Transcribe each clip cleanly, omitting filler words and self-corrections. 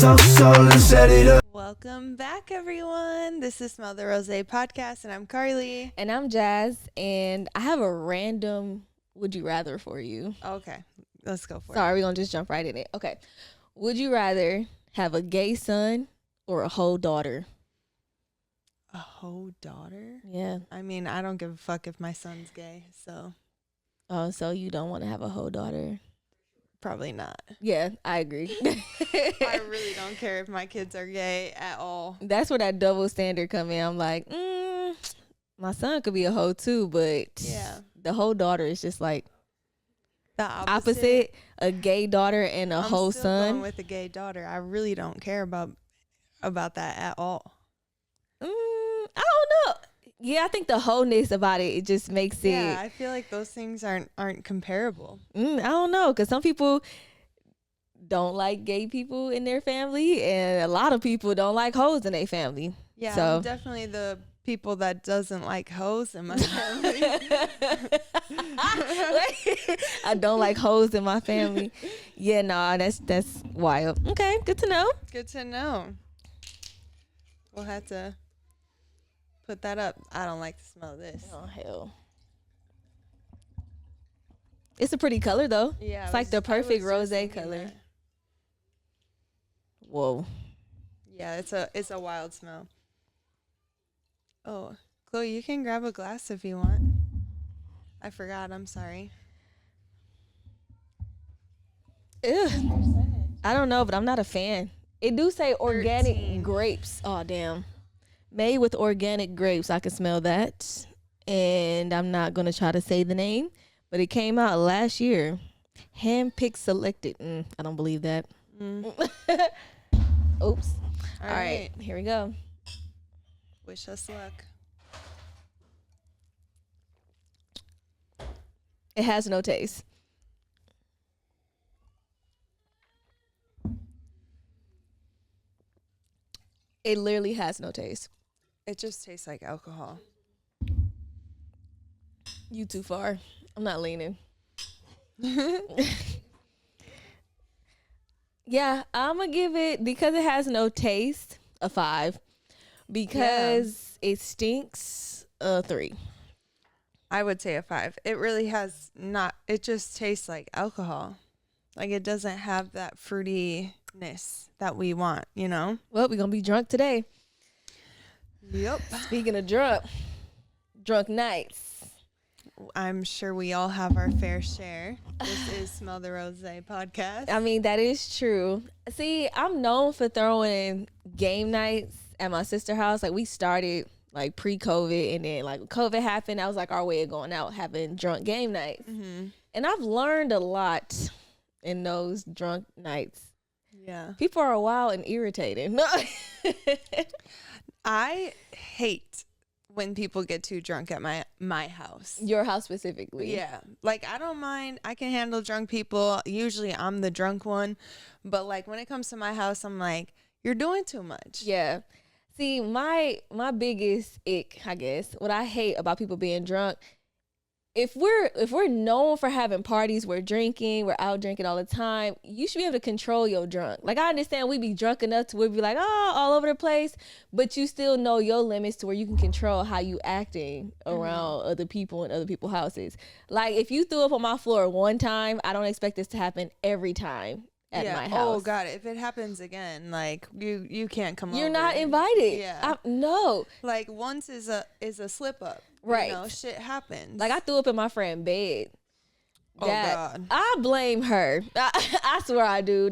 So let's set it up. Welcome back, everyone. This is Smell the Rosé Podcast, and I'm Carly. And I'm Jazz, and I have a random would you rather for you. Okay, let's go for it. Sorry, we're going to just jump right in it. Okay. Would you rather have a gay son or a whole daughter? A whole daughter? Yeah. I mean, I don't give a fuck if my son's gay, so. Oh, so you don't want to have a whole daughter? Probably not. Yeah, I agree. I really don't care if my kids are gay at all. That's where that double standard come in. I'm like, my son could be a hoe too, but yeah, the whole daughter is just like the opposite. A gay daughter and a whole still son. Going with a gay daughter. I really don't care about that at all. I don't know. Yeah, I think the wholeness about it just makes it. Yeah, I feel like those things aren't comparable. I don't know, because some people don't like gay people in their family, and a lot of people don't like hoes in their family. Yeah, so I'm definitely the people that doesn't like hoes in my family. I don't like hoes in my family. Yeah, nah, that's wild. Okay, good to know. Good to know. We'll have to put that up. I don't like the smell of this. Oh, hell. It's a pretty color, though. Yeah. It's like the perfect rosé color. That. Whoa. Yeah, it's a wild smell. Oh, Chloe, you can grab a glass if you want. I forgot. I'm sorry. Ew. I don't know, but I'm not a fan. It do say organic 13. grapes. Oh, damn. Made with organic grapes. I can smell that. And I'm not going to try to say the name, but it came out last year. Handpicked selected. I don't believe that. Oops. All right. Here we go. Wish us luck. It has no taste. It literally has no taste. It just tastes like alcohol. You too far. I'm not leaning. Yeah, I'm going to give it, because it has no taste, a 5. Because it stinks, a 3. I would say a 5. It really has not. It just tastes like alcohol. Like, it doesn't have that fruitiness that we want, you know? Well, we're going to be drunk today. Yep. Speaking of drunk nights. I'm sure we all have our fair share. This is Smell the Rosé Podcast. I mean, that is true. See, I'm known for throwing game nights at my sister's house. Like, we started like pre-COVID, and then like COVID happened. That was like our way of going out, having drunk game nights. Mm-hmm. And I've learned a lot in those drunk nights. Yeah. People are wild and irritating. I hate when people get too drunk at my house. Your house specifically. Yeah. Like, I don't mind. I can handle drunk people. Usually I'm the drunk one. But like, when it comes to my house, I'm like, you're doing too much. Yeah. See, my biggest ick, I guess, what I hate about people being drunk, if we're known for having parties, we're out drinking all the time, you should be able to control your drunk. Like, I understand we be drunk enough to where we be like, oh, all over the place, but you still know your limits to where you can control how you acting around other people in other people's houses. Like, if you threw up on my floor one time, I don't expect this to happen every time at my house. Oh God, if it happens again, like, you can't come over. You're not invited. Yeah. No. Like, once is a slip up. Right. You know, shit happens. Like, I threw up in my friend's bed. Oh God. I blame her. I swear I do.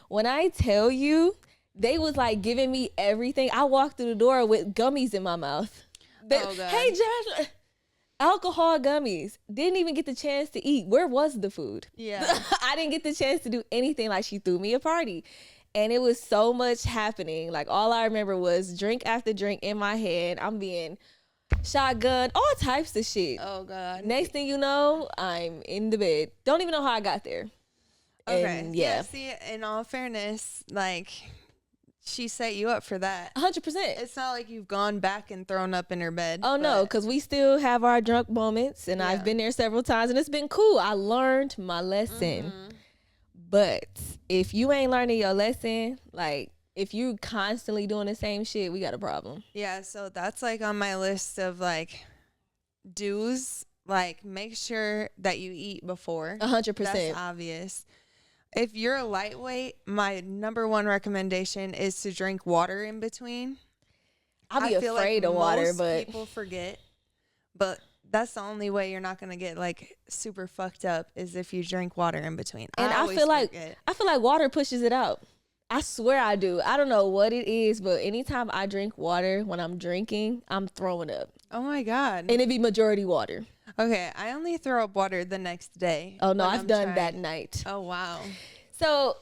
When I tell you, they was like giving me everything. I walked through the door with gummies in my mouth. Oh God. Hey, Josh, alcohol gummies. Didn't even get the chance to eat. Where was the food? Yeah. I didn't get the chance to do anything. Like, she threw me a party. And it was so much happening. Like, all I remember was drink after drink in my head. I'm being shotgun, all types of shit. Oh God. Next thing you know, I'm in the bed. Don't even know how I got there. Okay. And yeah. See, in all fairness, like, she set you up for that. 100%. It's not like you've gone back and thrown up in her bed. Oh, no, because we still have our drunk moments, and I've been there several times, and it's been cool. I learned my lesson. But if you ain't learning your lesson, like if you constantly doing the same shit, we got a problem. Yeah, so that's like on my list of like do's. Like make sure that you eat before. 100%. That's obvious. If you're a lightweight, my number one recommendation is to drink water in between. I feel afraid of water, most but people forget. But that's the only way you're not gonna get like super fucked up is if you drink water in between. And I feel like water pushes it out. I swear I do. I don't know what it is, but anytime I drink water when I'm drinking, I'm throwing up. Oh my God. And it be majority water. Okay, I only throw up water the next day. Oh no, I've done that night. Oh wow. So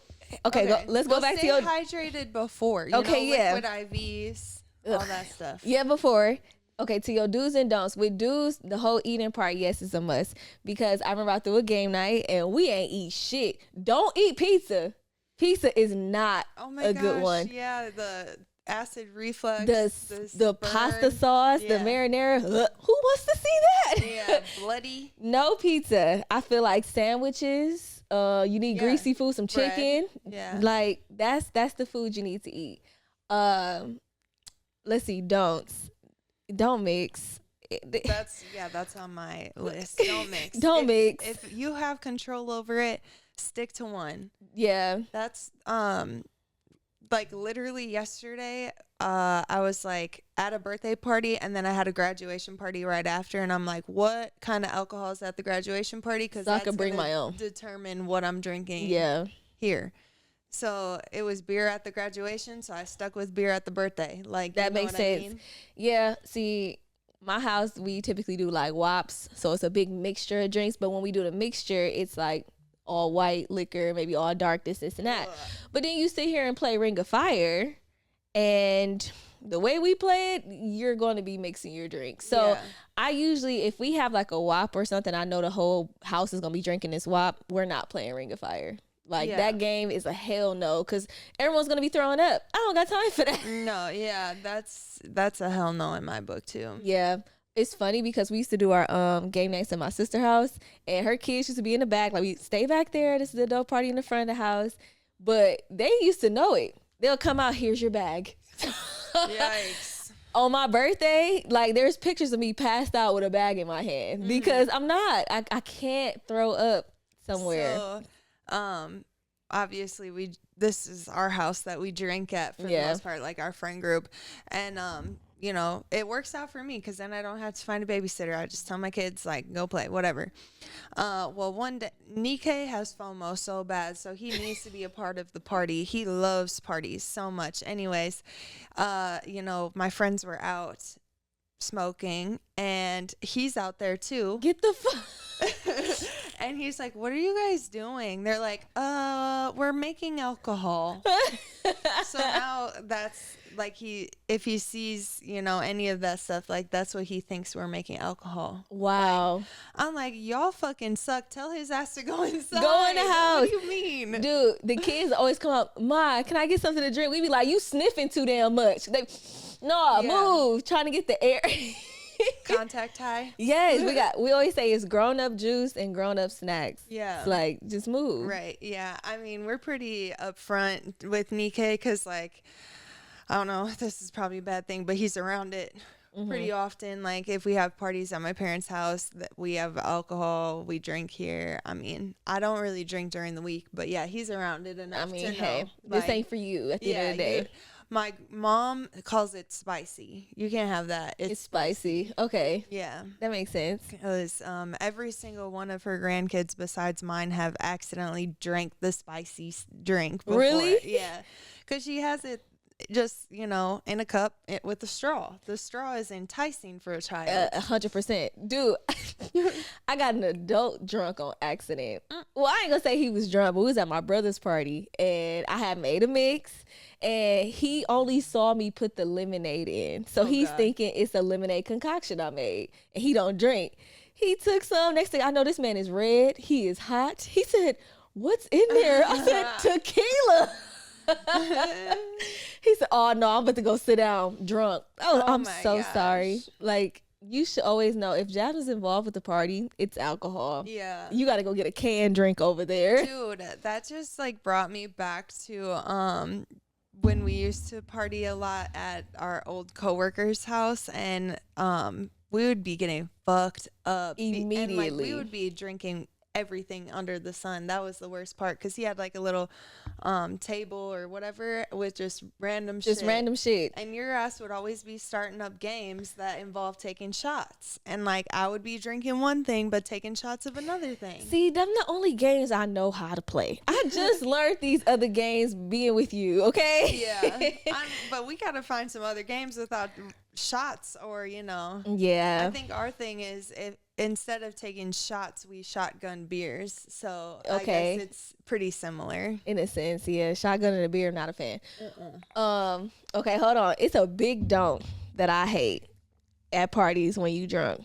okay. Let's go back to your hydrated before. Liquid IVs, all that stuff. Yeah, before. Okay, to your do's and don'ts. With do's, the whole eating part, yes, is a must. Because I remember I threw a game night and we ain't eat shit. Don't eat pizza. Pizza is not a good one. Yeah, the acid reflux, the pasta sauce, the marinara. Who wants to see that? Yeah, bloody. No pizza. I feel like sandwiches. You need greasy food, some chicken. Bread. Yeah, like that's the food you need to eat. Let's see. Don't mix. That's on my list. Don't mix. Don't mix. If you have control over it, stick to one. Yeah. That's like literally yesterday, I was like at a birthday party and then I had a graduation party right after, and I'm like, what kind of alcohol is at the graduation party? Because I can bring my own. Determine what I'm drinking. Yeah. Here. So it was beer at the graduation, so I stuck with beer at the birthday. Like that makes sense. I mean? Yeah. See, my house, we typically do like WOPs, so it's a big mixture of drinks. But when we do the mixture, it's like all white liquor, maybe all dark, this and that. Ugh. But then you sit here and play Ring of Fire, and the way we play it, you're going to be mixing your drinks. So I usually, if we have like a WOP or something, I know the whole house is going to be drinking this WOP, we're not playing Ring of Fire. Like that game is a hell no, because everyone's going to be throwing up. I don't got time for that. No, yeah, that's a hell no in my book too. Yeah. It's funny because we used to do our game nights at my sister's house, and her kids used to be in the back. Like, we stay back there. This is the adult party in the front of the house. But they used to know it. They'll come out, here's your bag. Yikes. On my birthday, like, there's pictures of me passed out with a bag in my hand because I'm not. I can't throw up somewhere. So, obviously, this is our house that we drink at for the most part, like our friend group. And, you know, it works out for me because then I don't have to find a babysitter. I just tell my kids, like, go play, whatever. Well, one day, Nikkei has FOMO so bad, so he needs to be a part of the party. He loves parties so much. Anyways, you know, my friends were out smoking, and he's out there too. Get the fuck. And he's like, what are you guys doing? They're like, we're making alcohol. So now that's like, if he sees, you know, any of that stuff, like that's what he thinks we're making alcohol. Wow. Like, I'm like, y'all fucking suck. Tell his ass to go inside. Go in the house. What do you mean? Dude, the kids always come up, Ma, can I get something to drink? We be like, you sniffing too damn much. Move. Trying to get the air. Contact high. Yes, we always say it's grown up juice and grown up snacks. Yeah. It's like, just move. Right. Yeah. I mean, we're pretty upfront with Nikkei because, like, I don't know, this is probably a bad thing, but he's around it pretty often. Like, if we have parties at my parents' house that we have alcohol, we drink here. I mean, I don't really drink during the week, but yeah, he's around it enough. I mean, to hey, know, this ain't for you at the end of the day. My mom calls it spicy. You can't have that. It's spicy. Okay. Yeah. That makes sense. Because every single one of her grandkids besides mine have accidentally drank the spicy drink before. Really? Yeah. Because she has it just, you know, in a cup with a straw. The straw is enticing for a child. 100%. Dude, I got an adult drunk on accident. Well, I ain't gonna say he was drunk, but we was at my brother's party, and I had made a mix, and he only saw me put the lemonade in. So he's thinking it's a lemonade concoction I made, and he don't drink. He took some. Next thing I know, this man is red. He is hot. He said, what's in there? I said, tequila. He said, oh no, I'm about to go sit down drunk. I'm so sorry. Like, you should always know if Jasmine's involved with the party, it's alcohol. Yeah. You got to go get a canned drink over there. Dude, that just like brought me back to when we used to party a lot at our old coworker's house, and we would be getting fucked up immediately. And like we would be drinking everything under the sun. That was the worst part, because he had like a little table or whatever with just random shit. And your ass would always be starting up games that involve taking shots, and like I would be drinking one thing but taking shots of another thing. See, them the only games I know how to play. I just learned these other games being with you, okay? Yeah. But we gotta find some other games without shots, or Yeah. I think our thing is, if instead of taking shots, we shotgun beers. So okay. I guess it's pretty similar. In a sense, yeah. Shotgun and a beer, not a fan. Okay, hold on. It's a big don't that I hate at parties when you drunk.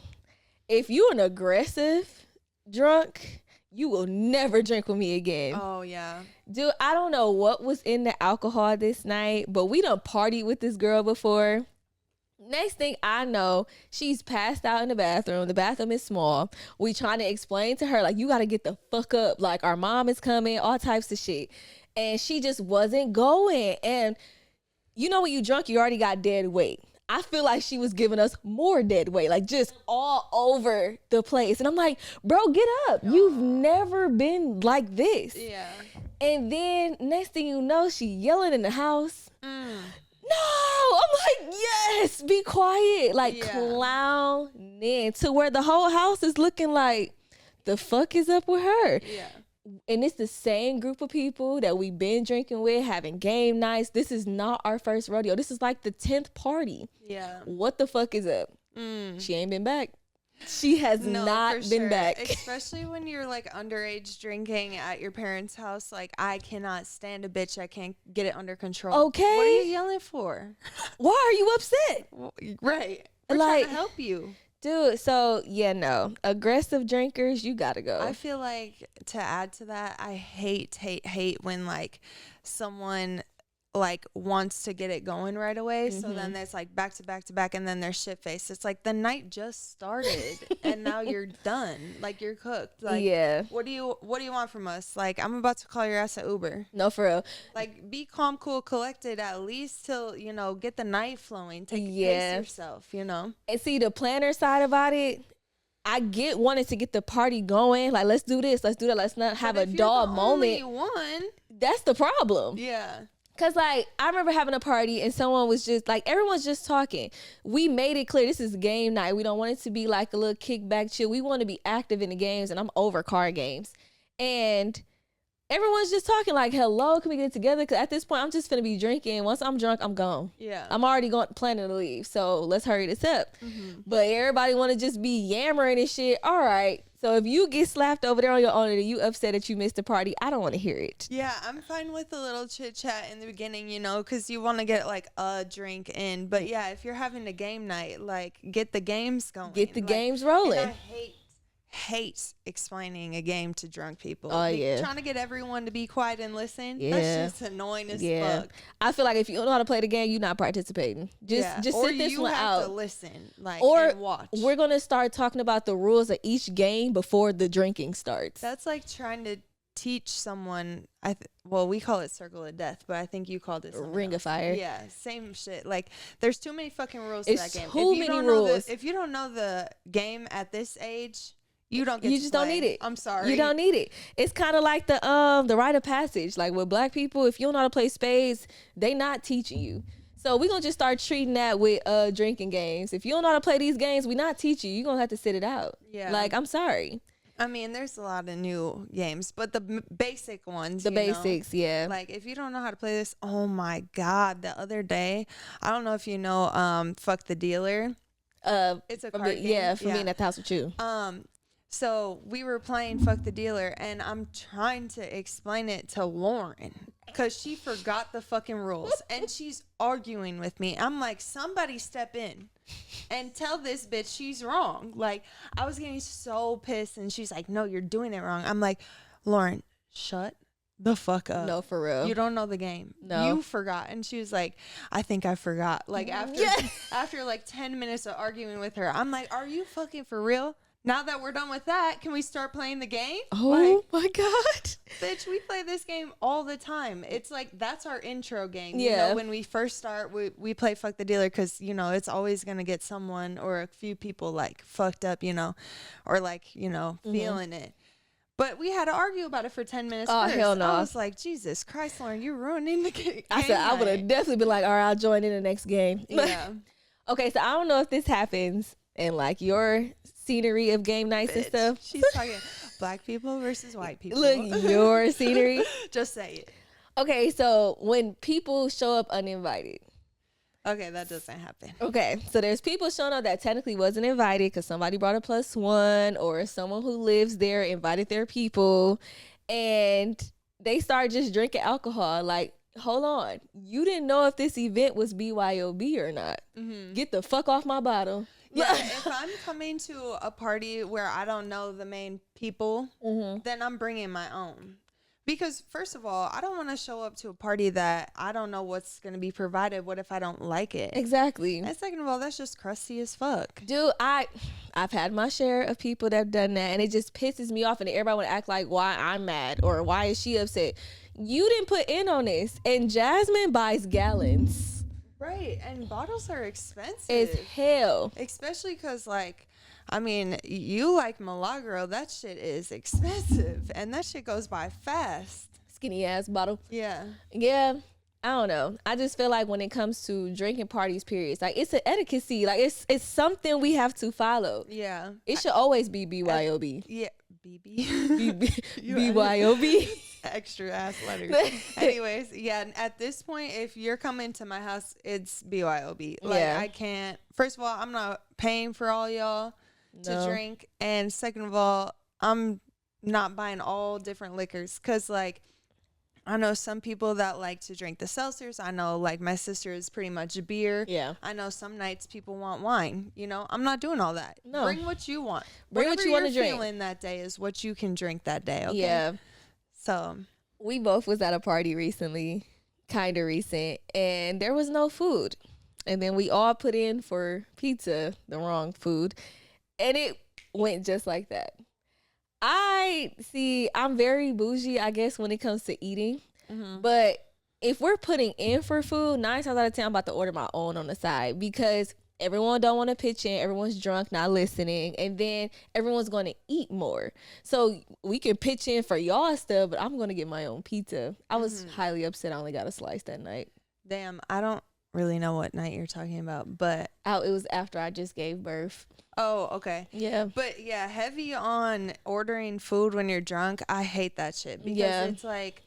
If you an aggressive drunk, you will never drink with me again. Oh, yeah. Dude, I don't know what was in the alcohol this night, but we done partied with this girl before. Next thing I know, she's passed out in the bathroom. The bathroom is small. We trying to explain to her, like, you got to get the fuck up. Like, our mom is coming, all types of shit. And she just wasn't going. And you know when you drunk, you already got dead weight. I feel like she was giving us more dead weight, like just all over the place. And I'm like, bro, get up. You've never been like this. Yeah. And then next thing you know, she yelling in the house. No, I'm like, yes, be quiet. Like, clowning to where the whole house is looking like, the fuck is up with her? Yeah. And it's the same group of people that we've been drinking with, having game nights. This is not our first rodeo. This is like the 10th party. Yeah. What the fuck is up? She ain't been back. She has not been back. Especially when you're like underage drinking at your parents' house. Like, I cannot stand a bitch that can't get it under control. Okay. What are you yelling for? Why are you upset? Right. We're trying to help you. Dude, so yeah, no. Aggressive drinkers, you gotta go. I feel like, to add to that, I hate when like someone like wants to get it going right away. So then there's like back to back to back, and then there's shit faced. It's like the night just started and now you're done. Like, you're cooked. Like, yeah. What do you want from us? Like, I'm about to call your ass an Uber. No, for real. Like, be calm, cool, collected at least till, get the night flowing. Take pace yourself, And see, the planner side about it, I get wanting to get the party going. Like, let's do this, let's do that. Let's not have a dull moment. That's the problem. Yeah. Cause like I remember having a party and someone was just like, everyone's just talking. We made it clear this is game night. We don't want it to be like a little kickback chill. We want to be active in the games, and I'm over card games. And everyone's just talking like, hello, can we get together? Cause at this point I'm just gonna be drinking. Once I'm drunk, I'm gone. Yeah. I'm already planning to leave. So let's hurry this up. But everybody want to just be yammering and shit. All right. So if you get slapped over there on your own and you upset that you missed the party, I don't want to hear it. Yeah, I'm fine with a little chit chat in the beginning, because you want to get like a drink in. But yeah, if you're having a game night, like, get the games going. Get the games rolling. And I hate explaining a game to drunk people. Oh, yeah. Trying to get everyone to be quiet and listen. Yeah. That's just annoying as fuck. I feel like if you don't know how to play the game, you're not participating. Just sit this one out. Or you have to listen, and watch. We're going to start talking about the rules of each game before the drinking starts. That's like trying to teach someone, we call it Circle of Death, but I think you called it Ring of Fire. Yeah, same shit. Like, there's too many fucking rules to that game. Too many rules. If you don't know the game at this age, you don't get. You just don't need it. I'm sorry. You don't need it. It's kind of like the rite of passage. Like with black people, if you don't know how to play spades, they not teaching you. So we're gonna just start treating that with drinking games. If you don't know how to play these games, we not teach you. You're gonna have to sit it out. Yeah. Like, I'm sorry. I mean, there's a lot of new games, but the basic ones. The basics, yeah. Like, if you don't know how to play this, oh my God! The other day, I don't know if you know, Fuck the Dealer. It's a card game. Yeah, for me at the house with you. So we were playing Fuck the Dealer, and I'm trying to explain it to Lauren because she forgot the fucking rules, and she's arguing with me. I'm like, somebody step in and tell this bitch she's wrong. Like, I was getting so pissed, and she's like, no, you're doing it wrong. I'm like, Lauren, shut the fuck up. No, for real. You don't know the game. No. You forgot. And she was like, I think I forgot. Like after like 10 minutes of arguing with her, I'm like, are you fucking for real? Now that we're done with that, can we start playing the game? Oh my God. Bitch, we play this game all the time. It's like, that's our intro game. Yeah. You know, when we first start, we play Fuck the Dealer because, you know, it's always going to get someone or a few people like fucked up, you know, or like, you know, feeling it. But we had to argue about it for 10 minutes first. Hell no. I was like, Jesus Christ, Lauren, you're ruining the game. I said, I would have definitely been like, all right, I'll join in the next game. Yeah. Okay, so I don't know if this happens in like your scenery of game nights and stuff. She's talking black people versus white people. Look, your scenery. Just say it. Okay, so when people show up uninvited. Okay, that doesn't happen. Okay, so there's people showing up that technically wasn't invited because somebody brought a +1 or someone who lives there invited their people, and they start just drinking alcohol. Like, hold on, you didn't know if this event was BYOB or not. Get the fuck off my bottle. Yeah, if I'm coming to a party where I don't know the main people, then I'm bringing my own. Because first of all, I don't want to show up to a party that I don't know what's going to be provided. What if I don't like it? Exactly. And second of all, that's just crusty as fuck. Dude, I've had my share of people that have done that, and it just pisses me off, and everybody want to act like why I'm mad or why is she upset. You didn't put in on this, and Jasmine buys gallons. Right, and bottles are expensive. As hell. Especially because, like, I mean, you like Milagro, that shit is expensive, and that shit goes by fast. Skinny ass bottle. Yeah. Yeah. I don't know. I just feel like when it comes to drinking parties, periods, like it's an etiquette. Like it's something we have to follow. Yeah. It should always be BYOB. Yeah. BB. BYOB. Extra ass letters. Anyways, yeah, at this point, if you're coming to my house, it's BYOB. Like, Yeah. I can't, first of all, I'm not paying for all y'all to drink. And second of all, I'm not buying all different liquors. Because, like, I know some people that like to drink the seltzers. I know, like, my sister is pretty much beer. Yeah. I know some nights people want wine. You know, I'm not doing all that. No. Bring what you want. Bring what you want to drink. Whatever you're feeling that day is what you can drink that day, okay? Yeah. So We both was at a party recently, kind of recent, and there was no food. And then we all put in for pizza, the wrong food, and it went just like that. I'm very bougie, I guess, when it comes to eating. But if we're putting in for food, 9 times out of 10, I'm about to order my own on the side because everyone don't want to pitch in. Everyone's drunk, not listening. And then everyone's going to eat more. So we can pitch in for y'all stuff, but I'm going to get my own pizza. I was highly upset I only got a slice that night. damn, I don't really know what night you're talking about, but It was after I just gave birth. oh, okay. Yeah. But yeah, heavy on ordering food when you're drunk. I hate that shit because it's like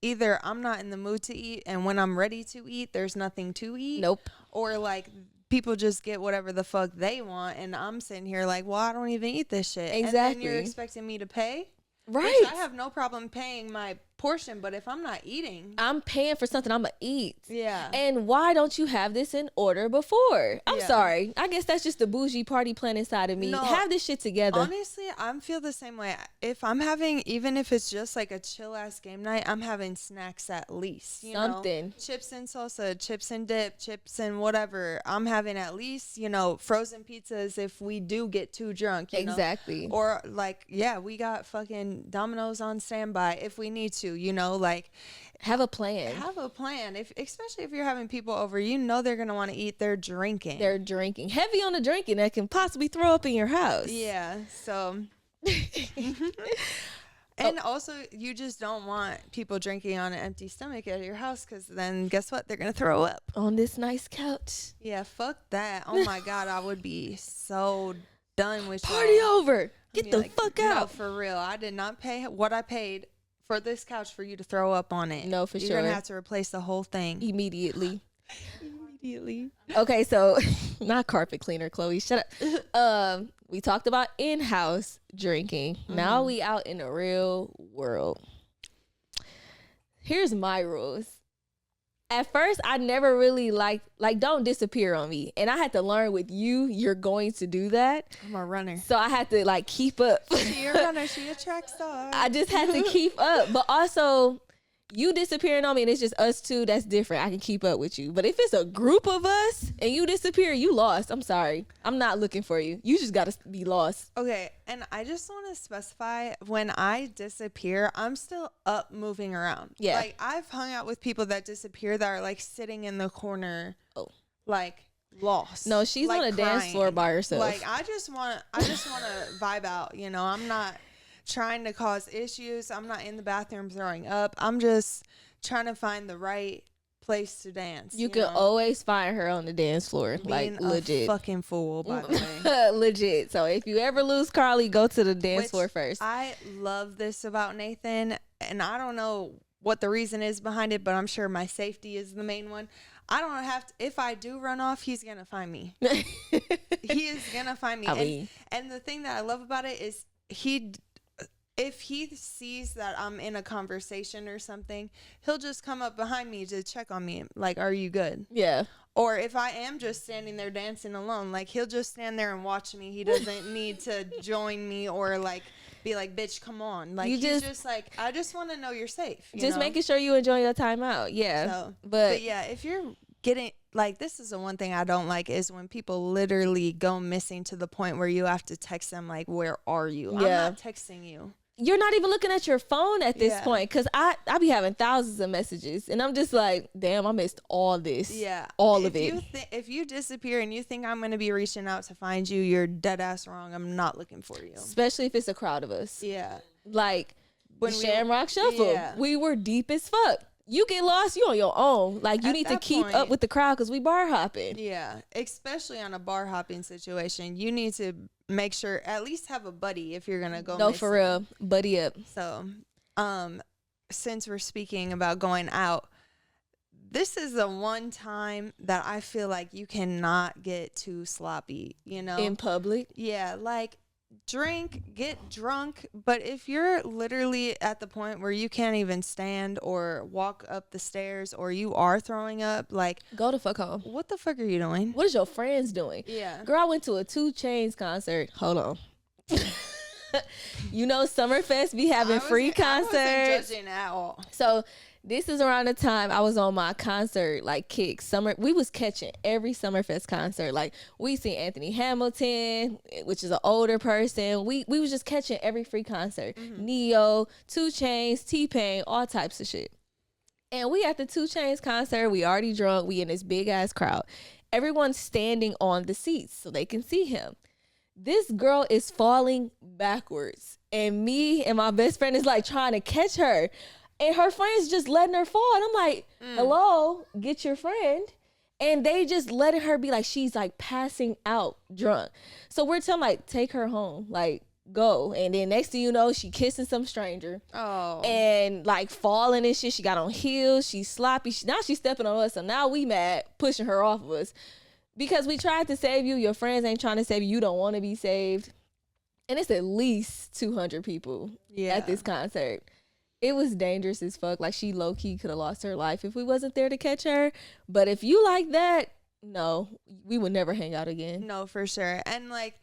either I'm not in the mood to eat, and when I'm ready to eat, there's nothing to eat. Nope. Or like people just get whatever the fuck they want, and I'm sitting here like, well, I don't even eat this shit. Exactly. And then you're expecting me to pay? Right. Bitch, I have no problem paying my portion, but if I'm not eating, I'm paying for something I'm going to eat. yeah. And why don't you have this in order before? I'm Yeah. sorry. I guess that's just the bougie party planning side of me. No, have this shit together. Honestly, I feel the same way. If I'm having, even if it's just like a chill ass game night, I'm having snacks at least. You Something. know? Chips and salsa, chips and dip, chips and whatever. I'm having at least, you know, frozen pizzas if we do get too drunk. You know? Exactly. Or like, yeah, we got fucking Domino's on standby if we need to, you know, like Have a plan. have a plan. Especially if you're having people over, you know they're gonna want to eat. They're drinking. They're drinking. Heavy on the drinking that can possibly throw up in your house. Yeah. So. And also, you just don't want people drinking on an empty stomach at your house because then guess what? They're going to throw up. On this nice couch. Yeah, fuck that. Oh my God, I would be so done with Party y'all. over. Get Be the like, fuck no, out. for real. I did not pay what I paid for this couch for you to throw up on it. No, for You're sure. going to have to replace the whole thing. Immediately. Immediately. Okay, so not carpet cleaner, Chloe. Shut up. We talked about in-house drinking. Now we out in the real world. Here's my rules. At first, I never really like don't disappear on me. And I had to learn with you're going to do that. I'm a runner. So I had to like keep up. She a runner, she a track star. I just had to keep up. But also, you disappearing on me and it's just us two, that's different. I can keep up with you. But if it's a group of us and you disappear, you lost. I'm sorry. I'm not looking for you. You just got to be lost. Okay, and I just want to specify, when I disappear, I'm still up moving around. Yeah. Like, I've hung out with people that disappear that are, like, sitting in the corner, like, lost. No, she's like, on a dance floor by herself. Like, I just want to vibe out, you know? I'm not trying to cause issues. I'm not in the bathroom throwing up. I'm just trying to find the right place to dance. You can always find her on the dance floor. Being like legit. a fucking fool, by the way. Legit. So if you ever lose Carly, go to the dance floor first. I love this about Nathan, and I don't know what the reason is behind it, but I'm sure my safety is the main one. I don't have to, if I do run off, he's gonna find me. He is gonna find me. And the thing that I love about it is if he sees that I'm in a conversation or something, he'll just come up behind me to check on me. Like, are you good? Yeah. Or if I am just standing there dancing alone, like, he'll just stand there and watch me. He doesn't need to join me or, like, be like, bitch, come on. Like, he's just like, I just want to know you're safe. You know? Making sure you enjoy your time out. Yeah. So, but yeah, if you're getting, like, this is the one thing I don't like is when people literally go missing to the point where you have to text them, like, where are you? Yeah. I'm not texting you. You're not even looking at your phone at this point, because I be having thousands of messages and I'm just like, damn, I missed all this. Yeah. All of it. If you disappear and you think I'm going to be reaching out to find you, you're dead ass wrong. I'm not looking for you. Especially if it's a crowd of us. Yeah. Like when Shamrock Shuffle, we were deep as fuck. You get lost, you on your own. Like, you need to keep up with the crowd because we bar hopping. Yeah, especially on a bar hopping situation. You need to make sure, at least have a buddy if you're going to go missing. For real. Buddy up. So, since we're speaking about going out, this is the one time that I feel like you cannot get too sloppy, you know? In public? Yeah, like, get drunk, but if you're literally at the point where you can't even stand or walk up the stairs or you are throwing up, like, go the fuck home. What the fuck are you doing? What is your friends doing? Yeah. Girl, I went to a 2 Chainz concert. Hold on. You know, Summerfest be having free concerts. I wasn't judging at all. So this is around the time I was on my concert, like, kick. We was catching every Summerfest concert. Like, we seen Anthony Hamilton, which is an older person. We was just catching every free concert. Mm-hmm. Neo, 2 Chainz, T-Pain, all types of shit. And we at the 2 Chainz concert. We already drunk. We in this big ass crowd. Everyone's standing on the seats so they can see him. This girl is falling backwards. And me and my best friend is like trying to catch her. And her friend's just letting her fall. And I'm like, hello, get your friend. And they just letting her be like, she's like passing out drunk. So we're telling like, take her home, like, go. And then next thing you know, she kissing some stranger. Oh. And like falling and shit. She got on heels. She's sloppy. Now she's stepping on us. So now we mad, pushing her off of us. Because we tried to save you. Your friends ain't trying to save you. You don't want to be saved. And it's at least 200 people at this concert. It was dangerous as fuck. Like, she low-key could have lost her life if we wasn't there to catch her. But if you like that, no, we would never hang out again. No, for sure. And, like,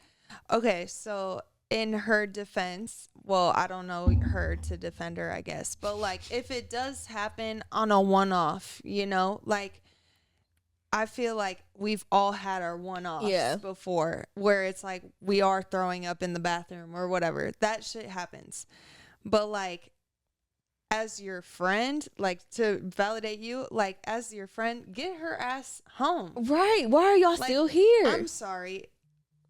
okay, so in her defense, well, I don't know her to defend her, I guess. But, like, if it does happen on a one-off, you know, like, I feel like we've all had our one-offs before where it's like we are throwing up in the bathroom or whatever. That shit happens. But, like, as your friend, like, to validate you, like, as your friend, get her ass home. Right. Why are y'all still here? I'm sorry.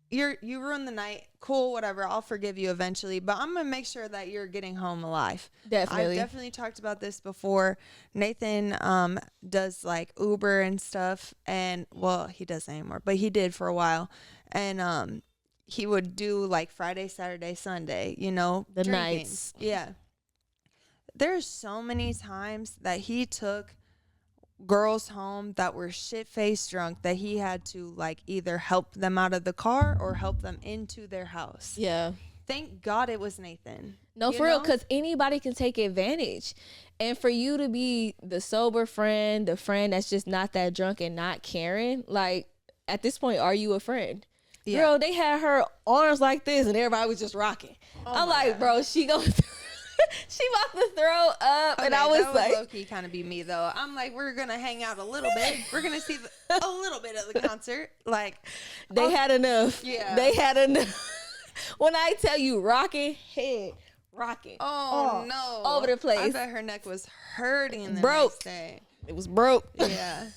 You ruined the night. Cool, whatever. I'll forgive you eventually. But I'm going to make sure that you're getting home alive. Definitely. I've definitely talked about this before. Nathan does, like, Uber and stuff. And, well, he doesn't anymore. But he did for a while. And he would do, like, Friday, Saturday, Sunday, you know. The drinking. nights. Yeah. There's so many times that he took girls home that were shit-faced drunk that he had to, like, either help them out of the car or help them into their house. Yeah. Thank God it was Nathan. No, for real, because anybody can take advantage. And for you to be the sober friend, the friend that's just not that drunk and not caring, like, at this point, are you a friend? Yeah. Girl, they had her arms like this and everybody was just rocking. I'm like, God. Bro, she about to throw up. Okay, and I was like, low-key kind of be me though. I'm like, we're gonna hang out a little bit. We're gonna see a little bit of the concert. Like, they had enough. Yeah, they had enough. When I tell you rocking, head rocking. Oh no, over the place. I bet her neck was hurting the broke. next day. It was broke. Yeah.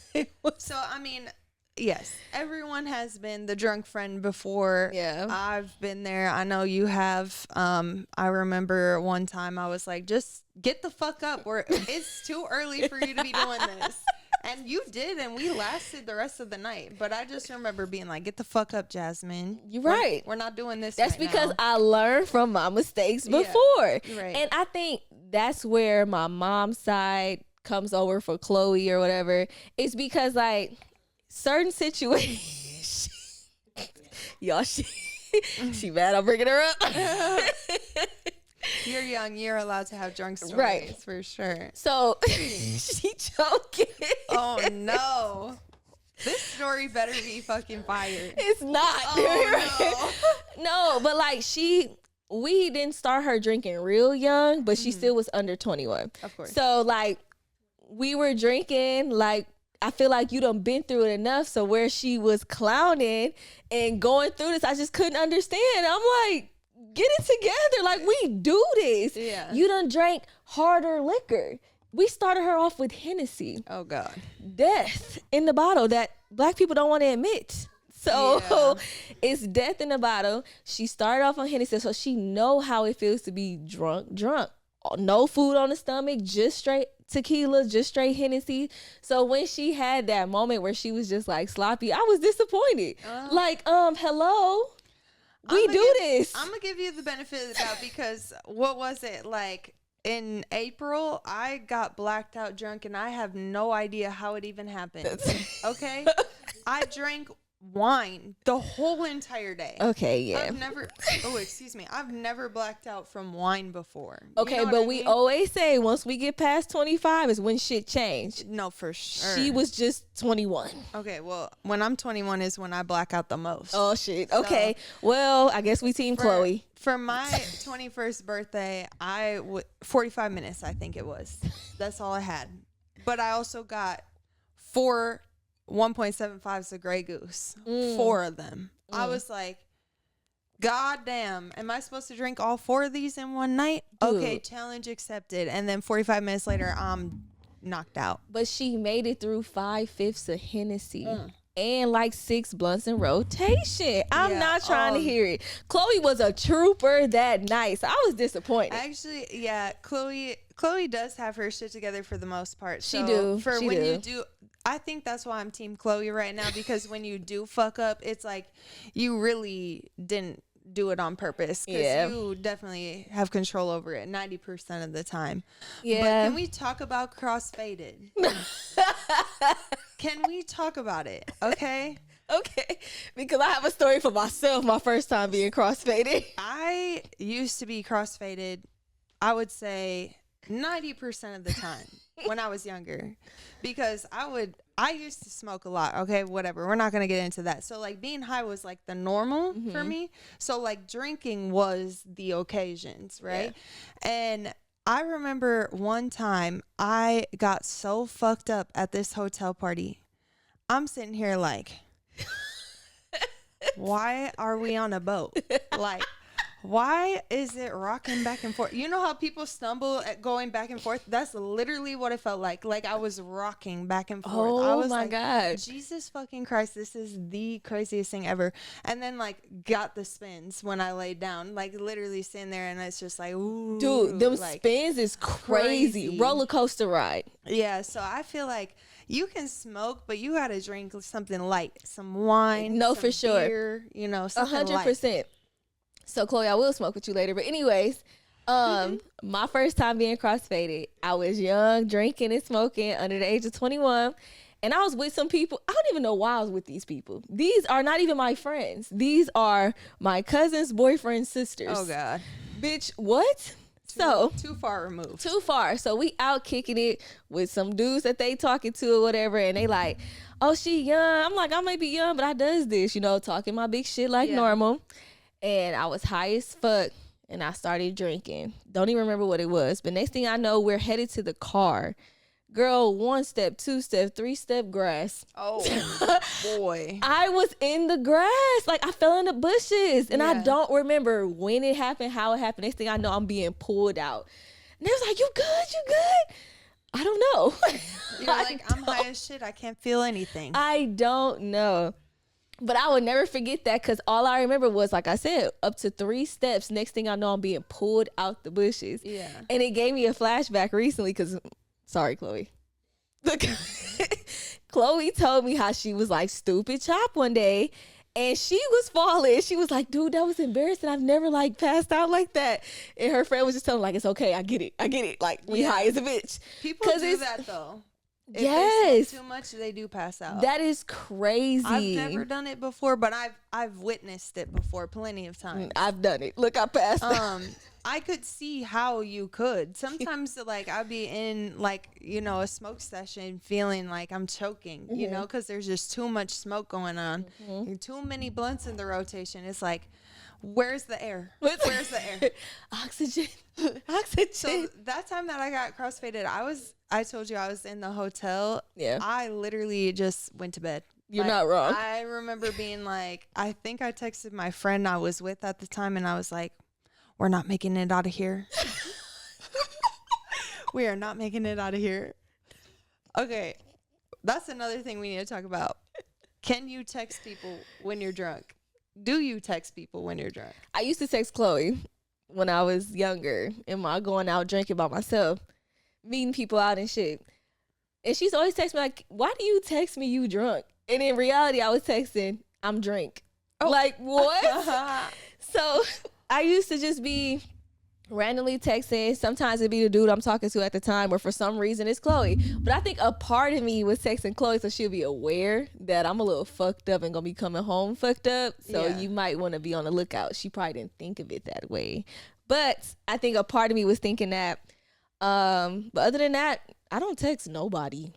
So I mean, yes, everyone has been the drunk friend before. Yeah. I've been there. I know you have. I remember one time I was like, just get the fuck up. It's too early for you to be doing this. And you did, and we lasted the rest of the night. But I just remember being like, get the fuck up, Jasmine. You're right. We're not doing this That's right because now. I learned from my mistakes before. Yeah, right. And I think that's where my mom's side comes over for Chloe or whatever. It's because, like, certain situations, y'all, she mad I'm bringing her up. You're young. You're allowed to have drunk stories, right? For sure. So she choking. Oh no! This story better be fucking fired. It's not. Oh no. No, but like we didn't start her drinking real young, but she still was under 21. Of course. So like we were drinking like. I feel like you done been through it enough. So where she was clowning and going through this, I just couldn't understand. I'm like, get it together. Like, we do this. Yeah. You done drank harder liquor. We started her off with Hennessy. Oh, God. Death in the bottle that black people don't want to admit. So it's death in the bottle. She started off on Hennessy, so she know how it feels to be drunk. No food on the stomach, just straight tequila, just straight Hennessy. So when she had that moment where she was just like sloppy, I was disappointed. Like, hello, we do this. I'm gonna give you the benefit of the doubt because what was it like in April? I got blacked out drunk and I have no idea how it even happened. Okay, I drank wine the whole entire day. Okay, yeah. I've never blacked out from wine before. Okay, but we always say once we get past 25 is when shit changed. No, for sure. She was just 21. Okay, well, when I'm 21 is when I black out the most. Oh, shit. Okay, well, I guess we team Chloe. For my 21st birthday, 45 minutes, I think it was. That's all I had. But I also got 4 1.75s of Grey Goose. 4 of them. I was like, God damn, am I supposed to drink all 4 of these in one night? Dude. Okay, challenge accepted. And then 45 minutes later, I'm knocked out. But she made it through 5/5 of Hennessy. And like 6 blunts in rotation. I'm not trying to hear it. Chloe was a trooper that night. So I was disappointed. Actually, yeah, Chloe does have her shit together for the most part. She do. You do, I think that's why I'm team Chloe right now, because when you do fuck up, it's like you really didn't do it on purpose, because you definitely have control over it 90% of the time. Yeah. But can we talk about Crossfaded? Can we talk about it? Okay. Okay. Because I have a story for myself, my first time being crossfaded. I used to be crossfaded, I would say 90% of the time when I was younger, because I used to smoke a lot. Okay, whatever. We're not going to get into that. So like being high was like the normal for me. So like drinking was the occasions, right? Yeah. And I remember one time I got so fucked up at this hotel party. I'm sitting here like, why are we on a boat? Like, why is it rocking back and forth? You know how people stumble at going back and forth? That's literally what it felt like. Like I was rocking back and forth. Oh, I was my like, God. Jesus fucking Christ, this is the craziest thing ever. And then like got the spins when I laid down. Like literally sitting there and it's just like, ooh. Dude, them like, spins is crazy. Roller coaster ride. Yeah, so I feel like you can smoke, but you gotta drink something light. Some wine. No, some for sure. beer, you know, something 100%. light. So Chloe, I will smoke with you later. But anyways, my first time being crossfaded, I was young, drinking and smoking under the age of 21. And I was with some people. I don't even know why I was with these people. These are not even my friends. These are my cousin's boyfriend's sisters. Oh, God. Bitch, what? Too far removed. Too far. So we out kicking it with some dudes that they talking to or whatever, and they like, oh, she young. I'm like, I might be young, but I does this, talking my big shit like normal. And I was high as fuck, and I started drinking. Don't even remember what it was. But next thing I know, we're headed to the car. Girl, 1 step, 2 step, 3 step grass. Oh, boy. I was in the grass. Like, I fell in the bushes. And I don't remember when it happened, how it happened. Next thing I know, I'm being pulled out. And they was like, you good? You good? I don't know. You're like, I'm high as shit. I can't feel anything. I don't know. But I would never forget that because all I remember was, like I said, up to 3 steps. Next thing I know, I'm being pulled out the bushes. Yeah. And it gave me a flashback recently because... Sorry, Chloe. Look, Chloe told me how she was like stupid chop one day and she was falling. She was like, dude, that was embarrassing. I've never like passed out like that. And her friend was just telling her, like, it's okay. I get it. Like, we high as a bitch. People do that though. If yes. they smoke too much, they do pass out. That is crazy. I've never done it before, but I've witnessed it before plenty of times. I've done it. Look, I passed out. I could see how you could. Sometimes, like, I'd be in, like, a smoke session feeling like I'm choking, because there's just too much smoke going on. And too many blunts in the rotation. It's like, where's the air? Where's the air? Oxygen. So that time that I got crossfaded, I told you I was in the hotel. Yeah. I literally just went to bed. You're not wrong. I remember being like, I think I texted my friend I was with at the time, and I was like, we're not making it out of here. We are not making it out of here. Okay. That's another thing we need to talk about. Can you text people when you're drunk? Do you text people when you're drunk? I used to text Chloe when I was younger. Am I going out drinking by myself, meeting people out and shit? And she's always texting me like, why do you text me you drunk? And in reality, I was texting, I'm drink. Oh. Like, what? So I used to just be randomly texting. Sometimes it'd be the dude I'm talking to at the time, or for some reason it's Chloe. But I think a part of me was texting Chloe so she'll be aware that I'm a little fucked up and gonna be coming home fucked up. So you might want to be on the lookout. She probably didn't think of it that way. But I think a part of me was thinking that. But other than that, I don't text nobody.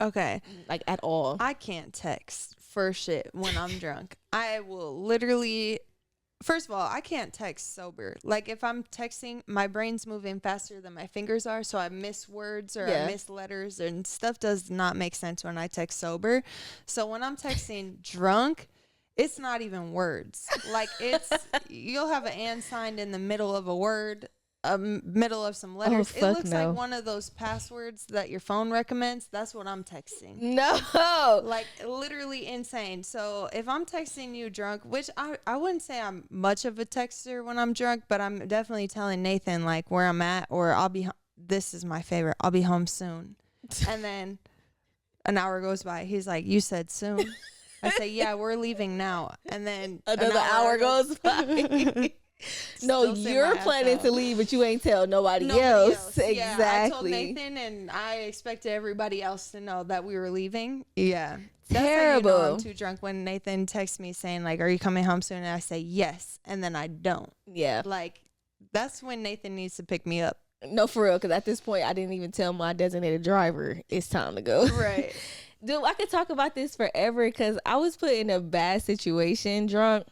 Okay. Like, at all. I can't text for shit when I'm drunk. I will literally... First of all, I can't text sober. Like, if I'm texting, my brain's moving faster than my fingers are, so I miss words or I miss letters, and stuff does not make sense when I text sober. So when I'm texting drunk, it's not even words. Like, you'll have an and sign in the middle of a word, middle of some letters. It looks like one of those passwords that your phone recommends. That's what I'm texting. No. Like, literally insane. So if I'm texting you drunk, which I wouldn't say I'm much of a texter when I'm drunk, but I'm definitely telling Nathan like where I'm at, or this is my favorite, I'll be home soon. And then an hour goes by. He's like, you said soon. I say, yeah, we're leaving now. And then another hour goes by. No, you're planning to leave, but you ain't tell nobody else. Exactly. Yeah, I told Nathan, and I expected everybody else to know that we were leaving. Yeah. Terrible. That's how you know I'm too drunk, when Nathan texts me saying, like, are you coming home soon? And I say, yes. And then I don't. Yeah. Like, that's when Nathan needs to pick me up. No, for real, because at this point, I didn't even tell my designated driver it's time to go. Right. Dude, I could talk about this forever because I was put in a bad situation drunk.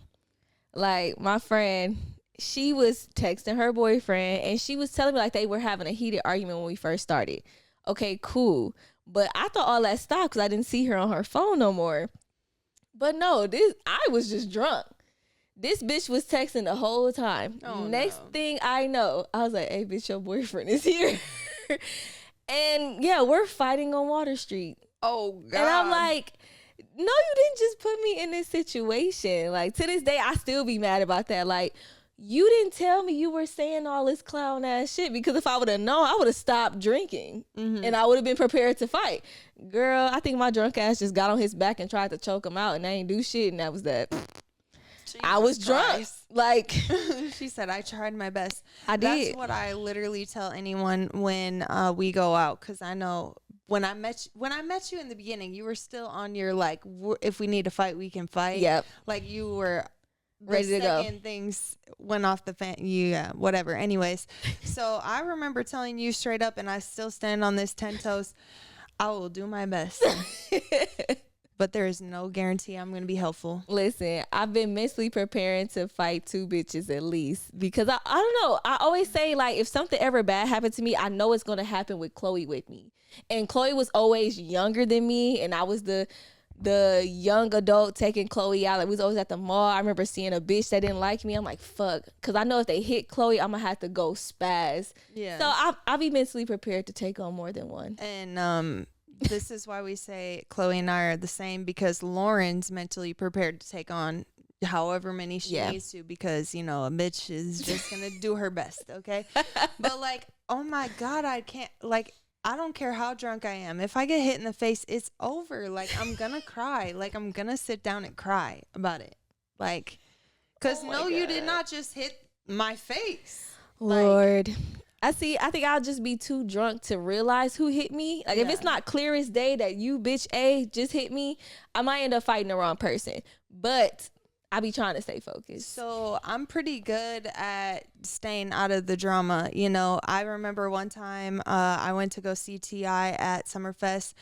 Like, my friend... She was texting her boyfriend and she was telling me like they were having a heated argument when we first started. Okay, cool. But I thought all that stopped because I didn't see her on her phone no more. But no, I was just drunk. This bitch was texting the whole time. Next thing I know, I was like, hey, bitch, your boyfriend is here. And yeah, we're fighting on Water Street. Oh, God. And I'm like... No, you didn't just put me in this situation. Like, to this day, I still be mad about that. Like, you didn't tell me you were saying all this clown ass shit, because if I would have known, I would have stopped drinking and I would have been prepared to fight. Girl, I think my drunk ass just got on his back and tried to choke him out, and I ain't do shit, and that was that. Jesus I was drunk. Christ. Like, she said, I tried my best. I did. That's what I literally tell anyone when we go out, because I know when I met you in the beginning, you were still on your like, if we need to fight, we can fight. Yep. Like, you were ready to go. Things went off the fan. Yeah, whatever. Anyways, so I remember telling you straight up, and I still stand on this 10 toes. I will do my best. But there is no guarantee I'm going to be helpful. Listen, I've been mentally preparing to fight 2 bitches at least because I don't know. I always say, like, if something ever bad happened to me, I know it's going to happen with Chloe with me. And Chloe was always younger than me, and I was the young adult taking Chloe out. Like, we was always at the mall. I remember seeing a bitch that didn't like me. I'm like, fuck. Because I know if they hit Chloe, I'm going to have to go spaz. Yeah. So I'll be mentally prepared to take on more than one. And, this is why we say Chloe and I are the same, because Lauren's mentally prepared to take on however many she needs to, because, you know, a bitch is just going to do her best, okay? But, like, oh, my God, I can't, like, I don't care how drunk I am. If I get hit in the face, it's over. Like, I'm going to cry. Like, I'm going to sit down and cry about it. Like, because you did not just hit my face. Lord. Like, I think I'll just be too drunk to realize who hit me. Like, if it's not clear as day that you, bitch A, just hit me, I might end up fighting the wrong person. But I be trying to stay focused. So I'm pretty good at staying out of the drama. You know, I remember one time I went to go see T.I. at Summerfest,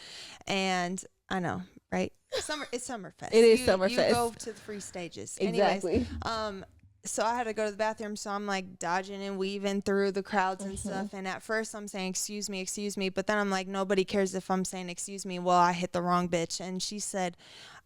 and I know, right? It's Summerfest. It is Summerfest. You go to the free stages. Exactly. Anyways, so I had to go to the bathroom, so I'm like dodging and weaving through the crowds and stuff. And at first I'm saying, excuse me. But then I'm like, nobody cares if I'm saying, excuse me. Well, I hit the wrong bitch. And she said,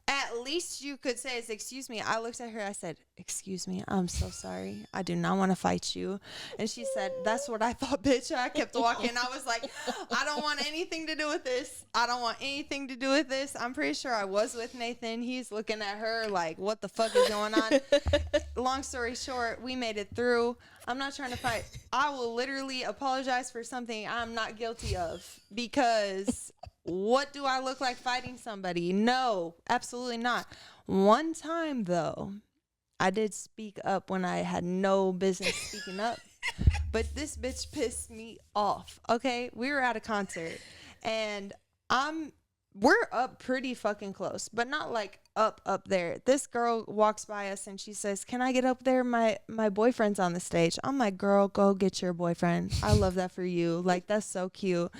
at least you could say it's excuse me. I looked at her. I said, excuse me. I'm so sorry. I do not want to fight you. And she said, that's what I thought, bitch. I kept walking. I was like, I don't want anything to do with this. I'm pretty sure I was with Nathan. He's looking at her like, what the fuck is going on? Long story short, we made it through. I'm not trying to fight. I will literally apologize for something I'm not guilty of, because what do I look like fighting somebody? No, absolutely not. One time, though, I did speak up when I had no business speaking up. But this bitch pissed me off, okay? We were at a concert, and we're up pretty fucking close, but not like up there. This girl walks by us, and she says, can I get up there? My boyfriend's on the stage. I'm like, girl, go get your boyfriend. I love that for you. Like, that's so cute.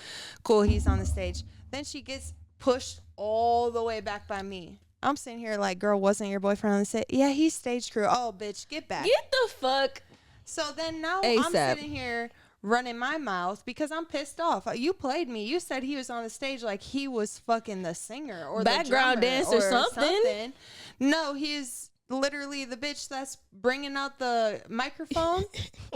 Cool, he's on the stage. Then she gets pushed all the way back by me. I'm sitting here like, girl, wasn't your boyfriend on the set? Yeah, he's stage crew. Oh, bitch, get back. Get the fuck. So then now ASAP. I'm sitting here running my mouth because I'm pissed off. You played me. You said he was on the stage like he was fucking the singer or background the dance or something. No, he's literally the bitch that's bringing out the microphone.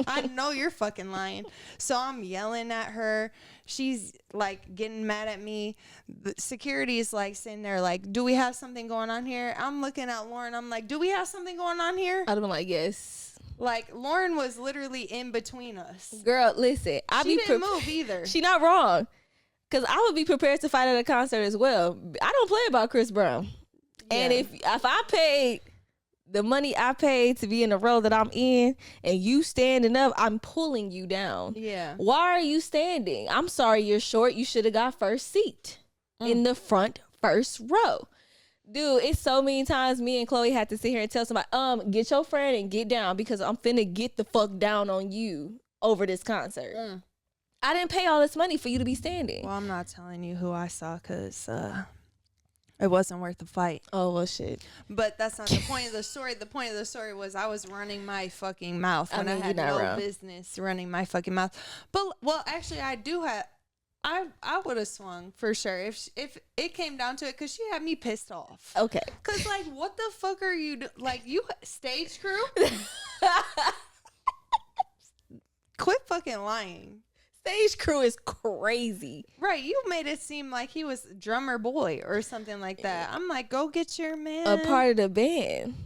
I know you're fucking lying. So I'm yelling at her. She's like getting mad at me. The security is like sitting there like, do we have something going on here? I'm looking at Lauren. I'm like, do we have something going on here? I'd been like, yes. Like, Lauren was literally in between us. Girl, listen. She didn't move either. She not wrong. Because I would be prepared to fight at a concert as well. I don't play about Chris Brown. Yeah. And if I paid the money I paid to be in the role that I'm in, and you standing up, I'm pulling you down. Yeah. Why are you standing? I'm sorry you're short. You should have got first seat in the front first row. Dude, it's so many times me and Chloe had to sit here and tell somebody, get your friend and get down, because I'm finna get the fuck down on you over this concert. I didn't pay all this money for you to be standing. Well, I'm not telling you who I saw, because it wasn't worth the fight. Oh, well, shit. But that's not the point of the story. The point of the story was I was running my fucking mouth when I had no business running my fucking mouth. But, well, actually, I do have... I would have swung for sure if it came down to it, because she had me pissed off. Okay. Because, like, what the fuck are you like, you stage crew? Quit fucking lying. Stage crew is crazy. Right. You made it seem like he was drummer boy or something like that. I'm like, go get your man. A part of the band.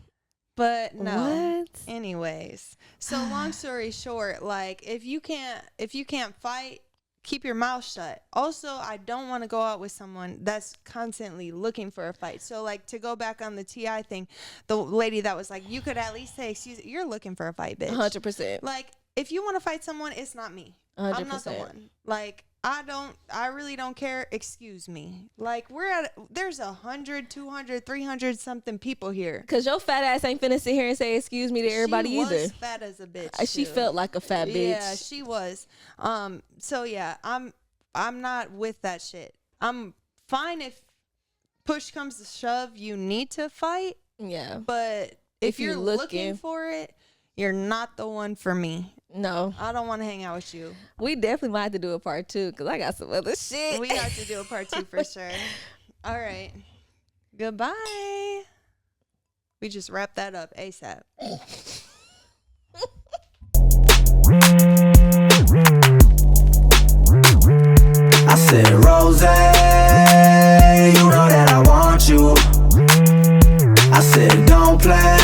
But no. What? Anyways. So long story short, like, if you can't fight, keep your mouth shut. Also, I don't want to go out with someone that's constantly looking for a fight. So, like, to go back on the T.I. thing, the lady that was like, you could at least say, excuse me, you're looking for a fight, bitch. 100%. Like, if you want to fight someone, it's not me. 100%. I'm not the one. Like, I really don't care. Excuse me. Like, there's 100, 200, 300 something people here. Cause your fat ass ain't finna sit here and say excuse me to everybody either. She was fat as a bitch. She felt like a fat bitch. Yeah, she was. So yeah, I'm not with that shit. I'm fine if push comes to shove, you need to fight. Yeah. But if you're looking for it, you're not the one for me. No. I don't want to hang out with you. We definitely might have to do a part 2 because I got some other shit. We have to do a part 2 for sure. All right. Goodbye. We just wrapped that up ASAP. I said, Rosé, you know that I want you. I said, don't play.